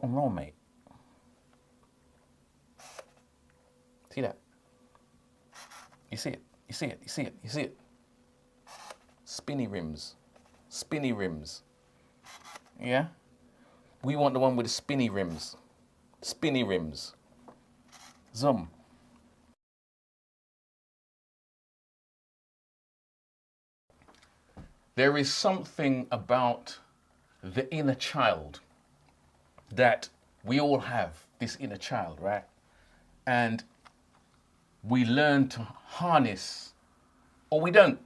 and roll, mate. See that? You see it, you see it, you see it, you see it. Spinny rims, spinny rims. Yeah? We want the one with the spinny rims. Spinny rims. Zoom. There is something about the inner child that we all have, this inner child, right? And we learn to harness, or we don't.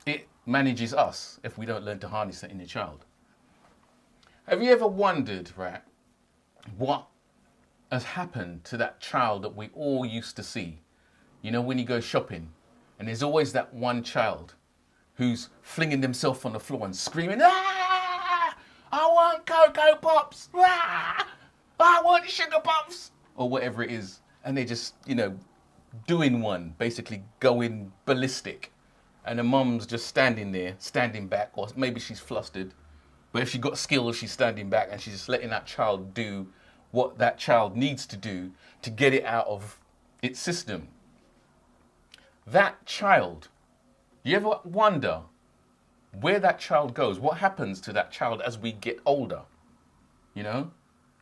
It manages us if we don't learn to harness the inner child. Have you ever wondered, right, what has happened to that child that we all used to see? You know, when you go shopping, and there's always that one child who's flinging themselves on the floor and screaming, "Ah! I want Cocoa Pops! Ah! I want Sugar Pops!" Or whatever it is. And they're just, you know, doing one, basically going ballistic. And the mum's just standing there, standing back, or maybe she's flustered. But if she got skills, she's standing back and she's just letting that child do what that child needs to do to get it out of its system. That child, you ever wonder where that child goes? What happens to that child as we get older? You know,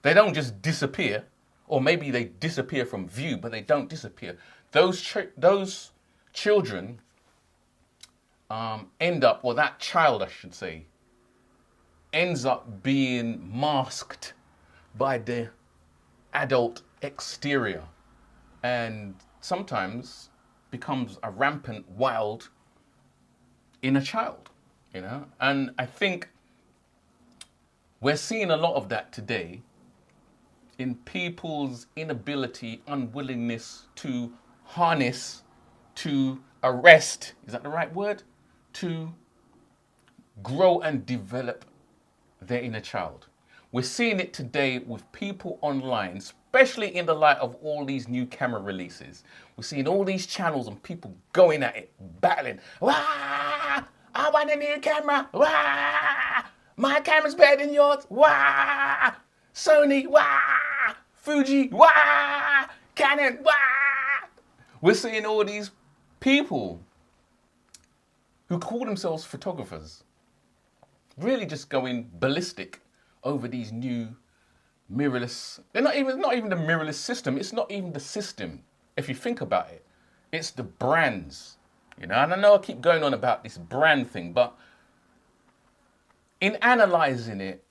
they don't just disappear, or maybe they disappear from view, but they don't disappear. Those children end up, or that child, I should say, ends up being masked by the adult exterior, and sometimes becomes a rampant, wild inner child, you know? And I think we're seeing a lot of that today in people's inability, unwillingness to harness, to arrest, is that the right word? To grow and develop their inner child. We're seeing it today with people online, especially in the light of all these new camera releases. We're seeing all these channels and people going at it, battling. Wah! I want a new camera. Wah! My camera's better than yours. Wah! Sony. Wah! Fuji. Wah! Canon. Wah! We're seeing all these people who call themselves photographers really just going ballistic over these new mirrorless. They're not even the mirrorless system. It's not even the system. If you think about it, it's the brands, you know. And I know I keep going on about this brand thing, but in analyzing it,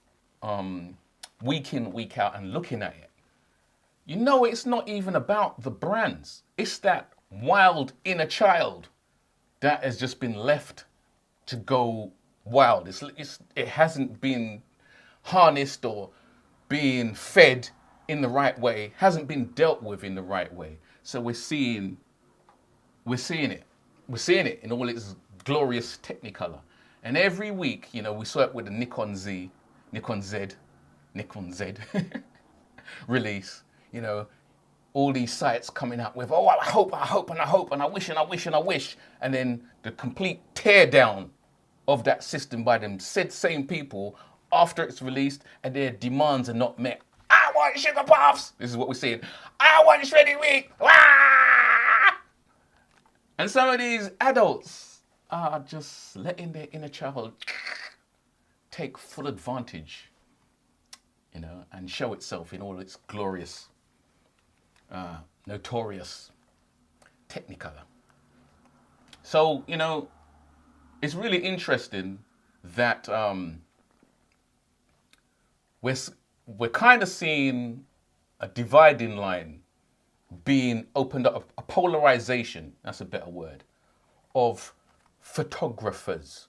week in, week out, and looking at it, you know, it's not even about the brands. It's that wild inner child that has just been left to go wild. It hasn't been harnessed or being fed in the right way, hasn't been dealt with in the right way. So we're seeing it in all its glorious Technicolor. And every week, you know, we saw it with the Nikon Z release, you know, all these sites coming out with, oh, I hope, and I wish. And then the complete tear down of that system by them said same people after it's released and their demands are not met. I want Sugar Puffs. This is what we're seeing. I want Shredded Wheat. And some of these adults are just letting their inner child take full advantage, you know, and show itself in all its glorious, notorious Technicolor. So, you know, it's really interesting that we're kind of seeing a dividing line being opened up, a polarization, that's a better word, of photographers.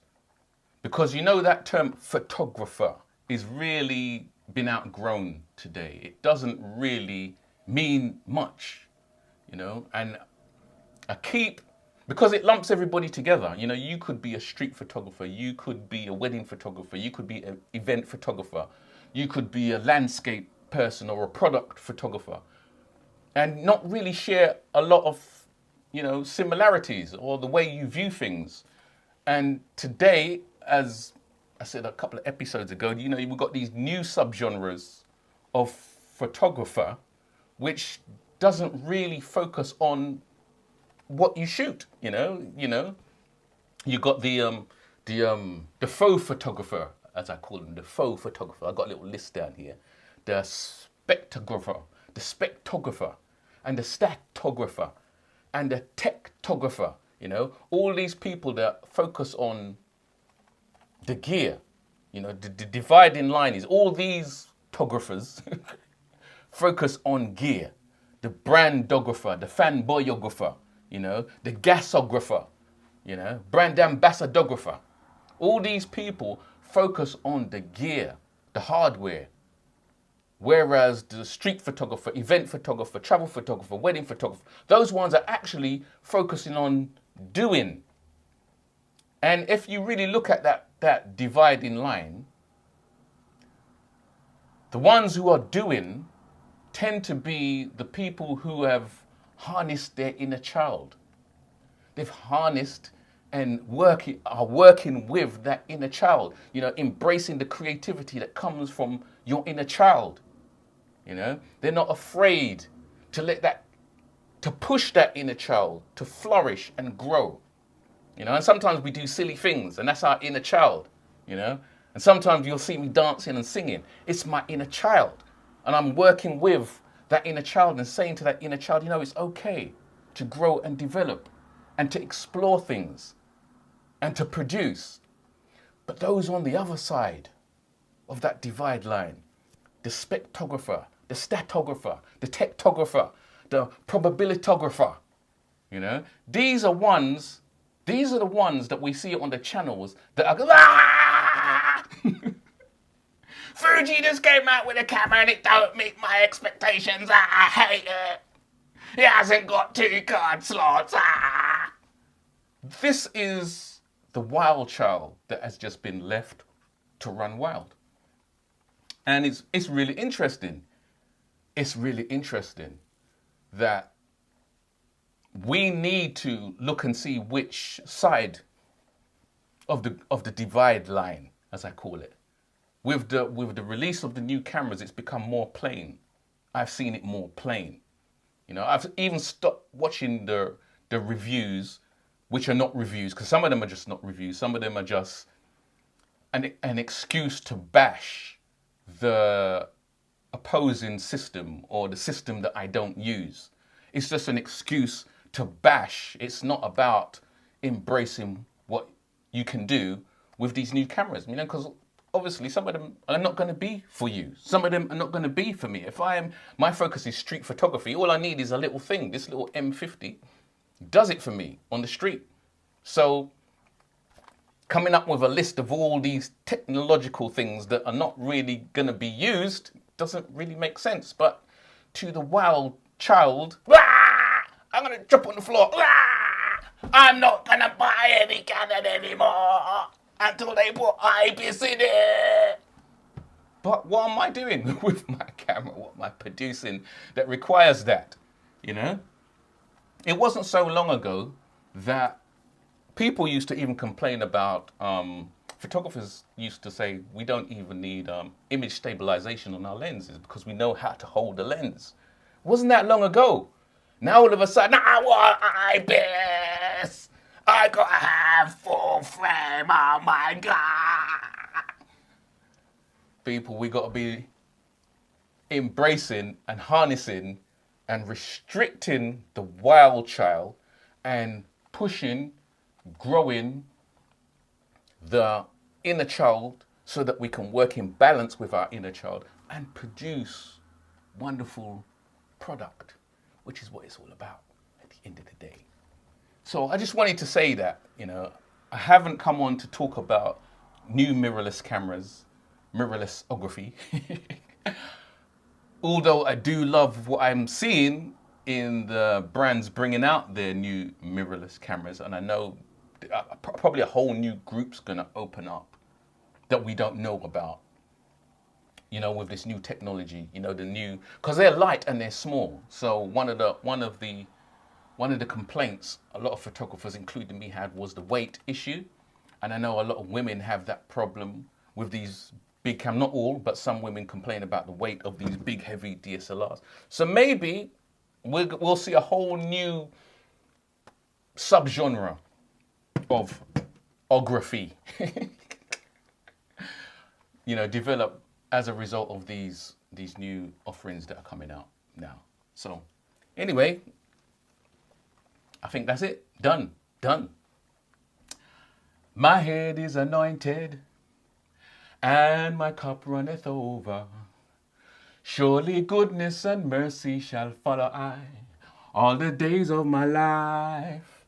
Because you know that term photographer is really been outgrown today. It doesn't really mean much, you know, and because it lumps everybody together. You know, you could be a street photographer, you could be a wedding photographer, you could be an event photographer, you could be a landscape person or a product photographer, and not really share a lot of, you know, similarities or the way you view things. And today, as I said a couple of episodes ago, you know, we've got these new subgenres of photographer, which doesn't really focus on what you shoot. You know, you got the faux photographer, as I call them, the faux photographer. I got a little list down here. The spectrographer, and the statographer, and the techtographer. You know, all these people that focus on the gear. You know, the dividing line is all these photographers focus on gear. The brandographer, the fanboyographer, you know, the gasographer, you know, brand ambassadographer. All these people focus on the gear, the hardware. Whereas the street photographer, event photographer, travel photographer, wedding photographer, those ones are actually focusing on doing. And if you really look at that dividing line, the ones who are doing tend to be the people who have harnessed their inner child. They've harnessed and are working with that inner child, you know, embracing the creativity that comes from your inner child. You know, they're not afraid to push that inner child to flourish and grow. You know, and sometimes we do silly things, and that's our inner child, you know. And sometimes you'll see me dancing and singing. It's my inner child. And I'm working with that inner child and saying to that inner child, you know, it's okay to grow and develop and to explore things and to produce. But those on the other side of that divide line, the spectrographer, the statographer, the techtographer, the probabilitographer, you know, these are the ones that we see on the channels that are, Fuji just came out with a camera and it don't meet my expectations. I hate it. It hasn't got 2 card slots. This is the wild child that has just been left to run wild. And it's really interesting. It's really interesting that we need to look and see which side of the divide line, as I call it. With the release of the new cameras, it's become more plain. I've seen it more plain. You know, I've even stopped watching the reviews, which are not reviews, because some of them are just not reviews. Some of them are just an excuse to bash the opposing system or the system that I don't use. It's just an excuse to bash. It's not about embracing what you can do with these new cameras, you know, because obviously some of them are not going to be for you. Some of them are not going to be for me. My focus is street photography. All I need is a little thing. This little M50 does it for me on the street. So coming up with a list of all these technological things that are not really going to be used doesn't really make sense. But to the wild child, I'm going to jump on the floor. I'm not going to buy any Canon anymore until they put IBIS in it. But what am I doing with my camera? What am I producing that requires that? You know? It wasn't so long ago that people used to even complain about, photographers used to say, we don't even need image stabilization on our lenses because we know how to hold the lens. It wasn't that long ago. Now all of a sudden, I want IBIS. I gotta have full frame. Oh my God. People, we gotta be embracing and harnessing and restricting the wild child and pushing, growing the inner child so that we can work in balance with our inner child and produce wonderful product, which is what it's all about at the end of the day. So I just wanted to say that, you know, I haven't come on to talk about new mirrorless cameras, mirrorlessography. Although I do love what I'm seeing in the brands bringing out their new mirrorless cameras. And I know probably a whole new group's going to open up that we don't know about, you know, with this new technology, you know, because they're light and they're small. So one of the complaints a lot of photographers, including me, had was the weight issue. And I know a lot of women have that problem with these big cam. Not all, but some women complain about the weight of these big, heavy DSLRs. So maybe we'll see a whole new subgenre of ography, you know, develop as a result of these new offerings that are coming out now. So anyway, I think that's it. Done. My head is anointed, and my cup runneth over. Surely goodness and mercy shall follow I all the days of my life.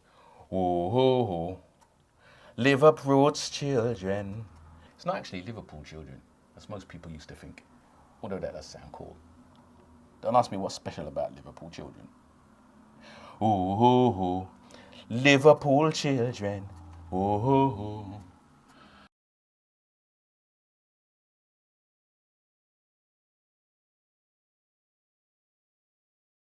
Oh, Liverpool's children. It's not actually Liverpool children, as most people used to think. Although that does sound cool. Don't ask me what's special about Liverpool children. Ooh, Liverpool children. Ooh.